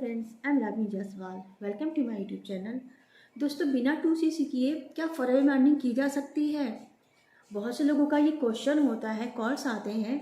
Friends, I am Rani Jaiswal. Welcome to my YouTube channel. दोस्तों, बिना 2CC किए क्या फॉरएवर में अर्निंग की जा सकती है? बहुत से लोगों का ये क्वेश्चन होता है, कॉल्स आते हैं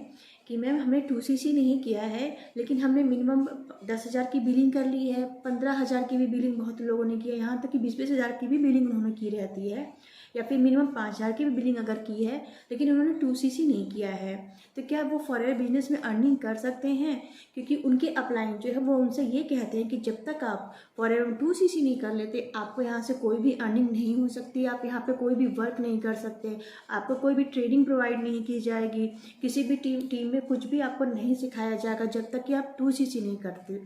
कि मैम हमने 2CC नहीं किया है, लेकिन हमने मिनिमम 10,000 की बिलिंग कर ली है, 15,000 की भी बिलिंग बहुत लोगों ने की है, यहाँ तक कि 20-20 हज़ार की भी बिलिंग उन्होंने की रहती है, या फिर मिनिमम 5,000 की भी बिलिंग अगर की है लेकिन उन्होंने 2CC नहीं किया है, तो क्या वो फॉरएवर बिजनेस में अर्निंग कर सकते हैं? क्योंकि उनके अपलाइन जो है वो उनसे ये कहते हैं कि जब तक आप फॉरएवर 2CC नहीं कर लेते, आपको यहाँ से कोई भी अर्निंग नहीं हो सकती, आप यहाँ पे कोई भी वर्क नहीं कर सकते, आपको कोई भी ट्रेनिंग प्रोवाइड नहीं की जाएगी, किसी भी टीम में कुछ भी आपको नहीं सिखाया जाएगा जब तक कि आप 2CC नहीं करते।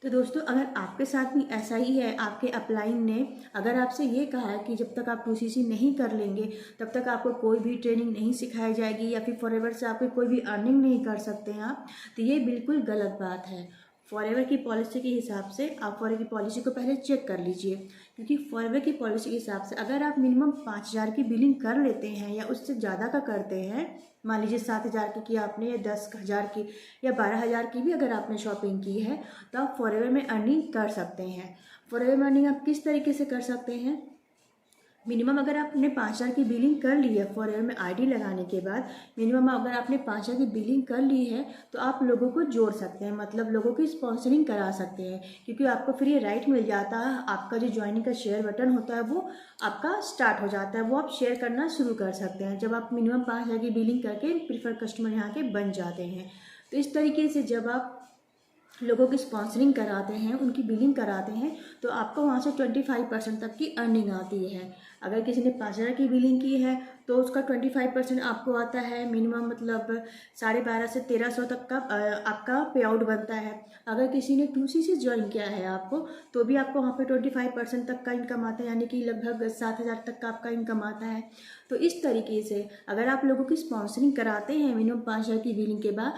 तो दोस्तों, अगर आपके साथ भी ऐसा ही है, आपके अपलाइन ने अगर आपसे ये कहा है कि जब तक आप 2CC नहीं कर लेंगे तब तक आपको कोई भी ट्रेनिंग नहीं सिखाई जाएगी, या फिर फॉरएवर से आपको कोई भी अर्निंग नहीं कर सकते हैं आप, तो ये बिल्कुल गलत बात है। फॉरएवर की पॉलिसी के हिसाब से आप फॉरएवर की पॉलिसी को पहले चेक कर लीजिए, क्योंकि फॉरएवर की पॉलिसी के हिसाब से अगर आप मिनिमम 5,000 की बिलिंग कर लेते हैं या उससे ज़्यादा का करते हैं, मान लीजिए 7,000 की किया आपने, या 10,000 की या 12,000 की भी अगर आपने शॉपिंग की है, तो आप फॉरएवर में अर्निंग कर सकते हैं। फॉरएवर में अर्निंग आप किस तरीके से कर सकते हैं? मिनिमम अगर आपने 5,000 की बिलिंग कर ली है फॉरएवर में आईडी लगाने के बाद, मिनिमम अगर आपने 5,000 की बिलिंग कर ली है तो आप लोगों को जोड़ सकते हैं, मतलब लोगों की स्पॉन्सरिंग करा सकते हैं, क्योंकि आपको फिर ये राइट मिल जाता है, आपका जो ज्वाइनिंग का शेयर बटन होता है वो आपका स्टार्ट हो जाता है, वो आप शेयर करना शुरू कर सकते हैं जब आप मिनिमम 5,000 की बिलिंग करके प्रीफर कस्टमर यहाँ के बन जाते हैं। तो इस तरीके से जब आप लोगों की स्पॉन्सरिंग कराते हैं, उनकी बिलिंग कराते हैं, तो आपको वहाँ से 25% तक की अर्निंग आती है। अगर किसी ने 5,000 की बिलिंग की है तो उसका 25% आपको आता है, मिनिमम मतलब 12,500 से 1,300 तक का आपका पे आउट बनता है। अगर किसी ने 2CC ज्वाइन किया है आपको, तो भी आपको वहाँ पे 25% तक का इनकम आता है, यानी कि लगभग 7,000 तक का आपका इनकम आता है। तो इस तरीके से अगर आप लोगों की स्पॉन्सरिंग कराते हैं मिनिमम 5,000 की बिलिंग के बाद,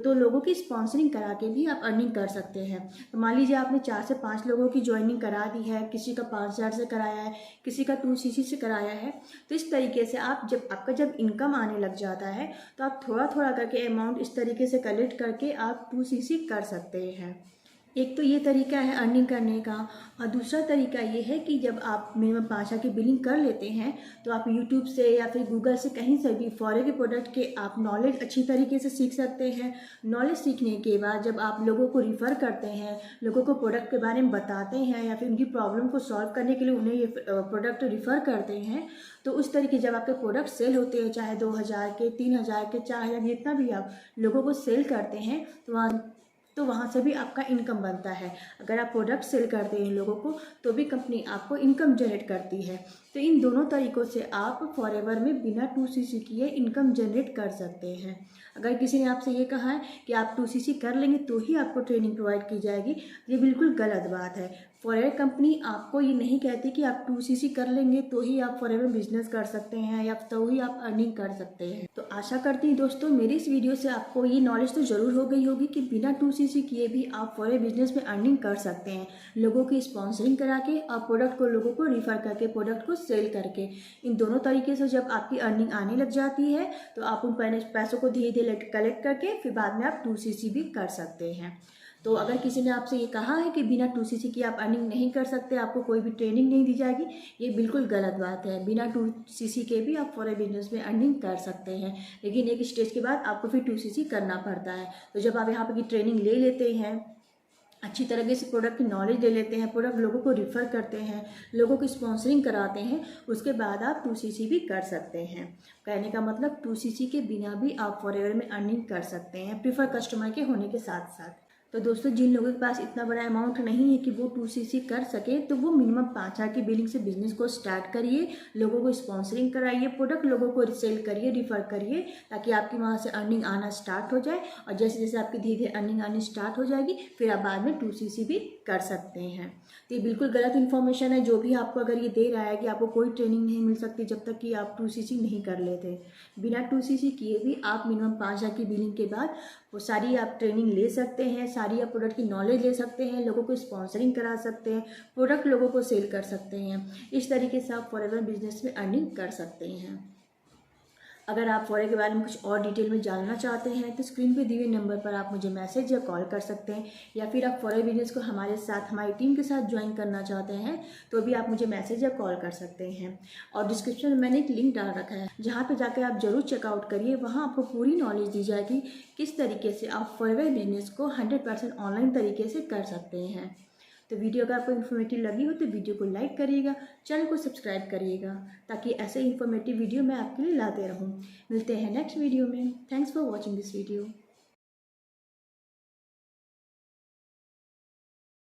तो लोगों की स्पॉन्सरिंग करा के भी आप अर्निंग कर सकते हैं। तो मान लीजिए आपने 4 से 5 लोगों की ज्वाइनिंग करा दी है, किसी का 5,000 से कराया है, किसी का 2CC से कराया है, तो इस तरीके से आप जब इनकम आने लग जाता है तो आप थोड़ा थोड़ा करके अमाउंट इस तरीके से कलेक्ट करके आप 2CC कर सकते हैं। एक तो ये तरीका है अर्निंग करने का, और दूसरा तरीका ये है कि जब आप मिनिमम 5,000 की बिलिंग कर लेते हैं तो आप यूट्यूब से या फिर गूगल से कहीं से भी फॉरएवर के प्रोडक्ट के आप नॉलेज अच्छी तरीके से सीख सकते हैं। नॉलेज सीखने के बाद जब आप लोगों को रिफ़र करते हैं, लोगों को प्रोडक्ट के बारे में बताते हैं, या फिर उनकी प्रॉब्लम को सॉल्व करने के लिए उन्हें ये प्रोडक्ट रिफ़र करते हैं, तो उस तरीके जब आपके प्रोडक्ट सेल होते हैं, चाहे 2,000 के, 3,000 के, 4,000, जितना भी आप लोगों को सेल करते हैं, तो वहाँ से भी आपका इनकम बनता है। अगर आप प्रोडक्ट सेल करते हैं लोगों को, तो भी कंपनी आपको इनकम जनरेट करती है। तो इन दोनों तरीक़ों से आप फॉरएवर में बिना 2CC किए इनकम जनरेट कर सकते हैं। अगर किसी ने आपसे ये कहा है कि आप 2CC कर लेंगे तो ही आपको ट्रेनिंग प्रोवाइड की जाएगी, ये बिल्कुल गलत बात है। फॉरएवर कंपनी आपको ये नहीं कहती कि आप 2CC कर लेंगे तो ही आप फॉरएवर बिजनेस कर सकते हैं, या तो ही आप अर्निंग कर सकते हैं। तो आशा करती हूँ दोस्तों, मेरी इस वीडियो से आपको ये नॉलेज तो ज़रूर हो गई होगी कि बिना 2CC किए भी आप फॉरएवर बिजनेस में अर्निंग कर सकते हैं, लोगों की स्पॉन्सरिंग करा के और प्रोडक्ट को लोगों को रिफ़र करके, प्रोडक्ट को सेल करके। इन दोनों तरीके से जब आपकी अर्निंग आने लग जाती है तो आप उन पैसों को धीरे धीरे कलेक्ट करके फिर बाद में आप 2CC भी कर सकते हैं। तो अगर किसी ने आपसे ये कहा है कि बिना 2CC की आप अर्निंग नहीं कर सकते, आपको कोई भी ट्रेनिंग नहीं दी जाएगी, ये बिल्कुल गलत बात है। बिना 2CC के भी आप फॉरएवर बिजनेस में अर्निंग कर सकते हैं, लेकिन एक स्टेज के बाद आपको फिर 2CC करना पड़ता है। तो जब आप यहाँ पर की ट्रेनिंग ले लेते हैं, अच्छी तरीके से प्रोडक्ट की नॉलेज ले लेते हैं, प्रोडक्ट लोगों को रिफ़र करते हैं, लोगों की स्पॉन्सरिंग कराते हैं, उसके बाद आप 2CC भी कर सकते हैं। कहने का मतलब 2CC के बिना भी आप फॉरएवर में अर्निंग कर सकते हैं, प्रीफर कस्टमर के होने के साथ साथ। तो दोस्तों, जिन लोगों के पास इतना बड़ा अमाउंट नहीं है कि वो 2CC कर सके, तो वो मिनिमम 5,000 की बिलिंग से बिजनेस को स्टार्ट करिए, लोगों को स्पॉन्सरिंग कराइए, प्रोडक्ट लोगों को सेल करिए, रिफ़र करिए, ताकि आपकी वहाँ से अर्निंग आना स्टार्ट हो जाए। और जैसे जैसे आपकी धीरे धीरे अर्निंग आनी स्टार्ट हो जाएगी, फिर आप बाद में 2CC भी कर सकते हैं। तो ये बिल्कुल गलत इन्फॉर्मेशन है जो भी आपको अगर ये दे रहा है कि आपको कोई ट्रेनिंग नहीं मिल सकती जब तक कि आप 2CC नहीं कर लेते। बिना 2CC किए भी आप मिनिमम 5,000 की बिलिंग के बाद वो सारी आप ट्रेनिंग ले सकते हैं, सारी आप प्रोडक्ट की नॉलेज ले सकते हैं, लोगों को स्पॉन्सरिंग करा सकते हैं, प्रोडक्ट लोगों को सेल कर सकते हैं। इस तरीके से आप फॉरएवर बिजनेस में अर्निंग कर सकते हैं। अगर आप फॉरेक्स के बारे में कुछ और डिटेल में जानना चाहते हैं तो स्क्रीन पे दिए हुए नंबर पर आप मुझे मैसेज या कॉल कर सकते हैं, या फिर आप फॉरेक्स बिजनेस को हमारे साथ, हमारी टीम के साथ ज्वाइन करना चाहते हैं तो भी आप मुझे मैसेज या कॉल कर सकते हैं। और डिस्क्रिप्शन में मैंने एक लिंक डाल रखा है जहाँ पर जाकर आप ज़रूर चेकआउट करिए। वहाँ आपको पूरी नॉलेज दी जाएगी किस तरीके से आप फॉरेक्स बिजनेस को 100% ऑनलाइन तरीके से कर सकते हैं। तो वीडियो अगर आपको इन्फॉर्मेटिव लगी हो तो वीडियो को लाइक करिएगा, चैनल को सब्सक्राइब करिएगा, ताकि ऐसे इन्फॉर्मेटिव वीडियो मैं आपके लिए लाते रहूं। मिलते हैं नेक्स्ट वीडियो में। Thanks for watching this video.